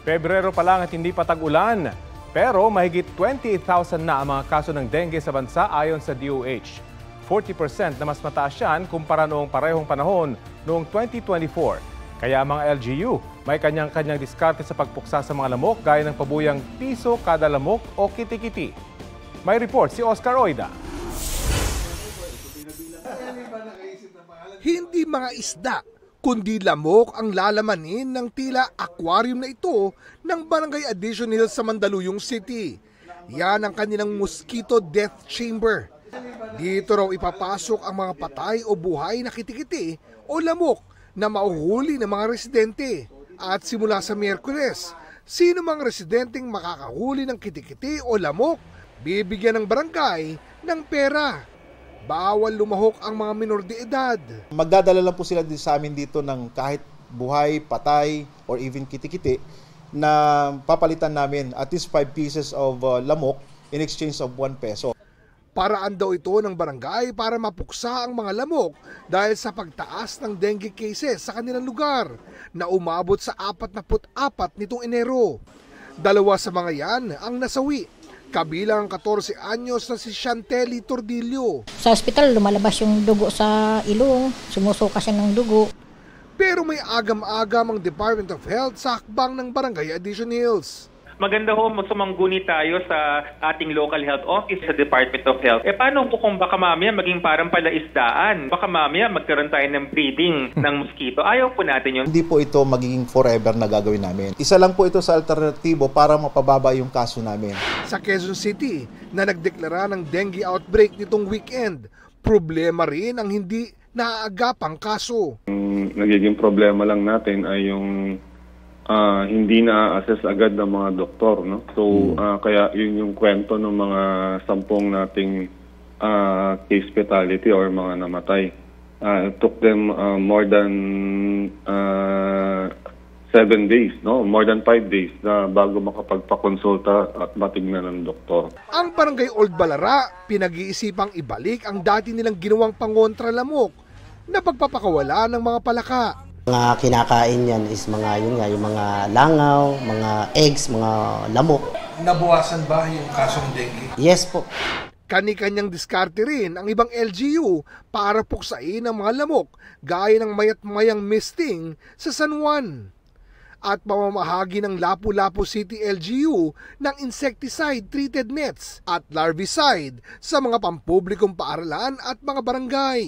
Pebrero pa lang at hindi pa tag-ulan. Pero mahigit 28,000 na ang mga kaso ng dengue sa bansa ayon sa DOH. 40% na mas mataas yan kumpara noong parehong panahon noong 2024. Kaya mga LGU, may kanyang-kanyang diskarte sa pagpuksa sa mga lamok gaya ng pabuyang piso kada lamok o kiti-kiti. May report si Oscar Oida. Hindi mga isda, kundi lamok ang lalamanin ng tila aquarium na ito ng Barangay Addition Hills sa Mandaluyong City. Yan ang kanilang mosquito death chamber. Dito raw ipapasok ang mga patay o buhay na kitikiti o lamok na mauhuli ng mga residente. At simula sa Miyerkules, sino mang residenteng makakahuli ng kitikiti o lamok, bibigyan ng barangay ng pera. Bawal lumahok ang mga minor de edad. Magdadala lang po sila sa amin dito ng kahit buhay, patay, or even kitikiti na papalitan namin at least 5 pieces of lamok in exchange of 1 peso. Paraan daw ito ng barangay para mapuksa ang mga lamok dahil sa pagtaas ng dengue cases sa kanilang lugar na umabot sa 44 nitong Enero. 2 sa mga yan ang nasawi. Kabilang 14 anyos na si Chantely Tordillo. Sa ospital, lumalabas yung dugo sa ilong, sumusuka siya ng dugo. Pero may agam-agam ang Department of Health sa hakbang ng Barangay Addition Hills. Maganda ho, sumangguni tayo sa ating local health office sa Department of Health. Paano po kung baka mamaya maging parang palaisdaan? Baka mamaya magkaroon tayo ng breeding ng mosquito. Ayaw po natin yun. Hindi po ito magiging forever na gagawin namin. Isa lang po ito sa alternatibo para mapababa yung kaso namin. Sa Quezon City, na nagdeklara ng dengue outbreak nitong weekend, problema rin ang hindi naaagapang kaso. Nagiging problema lang natin ay yung hindi na-assess agad ng mga doktor, no? So kaya yun yung kwento ng mga 10 nating case fatality or mga namatay. It took them more than 7 days, no? More than 5 days na bago makapagpakonsulta at matingnan ng doktor. Ang Barangay Old Balara, pinag-iisipang ibalik ang dati nilang ginawang pangontra lamok na pagpapakawala ng mga palaka. Mga kinakain yan is mga yun nga, yung mga langaw, mga eggs, mga lamok. Nabawasan ba yung kasong dengue? Yes po. Kani-kanyang diskarte rin ang ibang LGU para puksain ang mga lamok gaya ng mayat-mayang misting sa San Juan. At pamamahagi ng Lapu-Lapu City LGU ng insecticide-treated nets at larvicide sa mga pampublikong paaralan at mga barangay.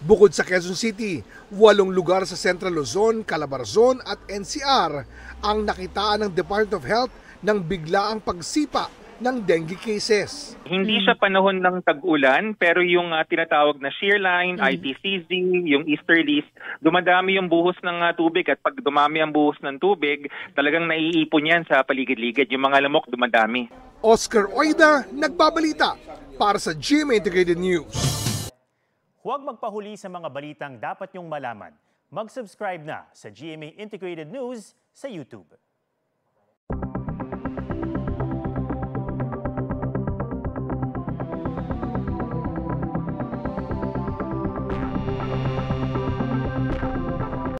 Bukod sa Quezon City, 8 lugar sa Central Luzon, Calabarzon at NCR ang nakitaan ng Department of Health ng biglaang pagsipa ng dengue cases. Hindi siya panahon ng tag-ulan, pero yung tinatawag na shear line, ITCZ, yung easterlies, dumadami yung buhos ng tubig at pag dumami ang buhos ng tubig, talagang naiipon yan sa paligid-ligid. Yung mga lamok dumadami. Oscar Oida, nagbabalita para sa GMA Integrated News. Huwag magpahuli sa mga balitang dapat niyong malaman. Mag-subscribe na sa GMA Integrated News sa YouTube.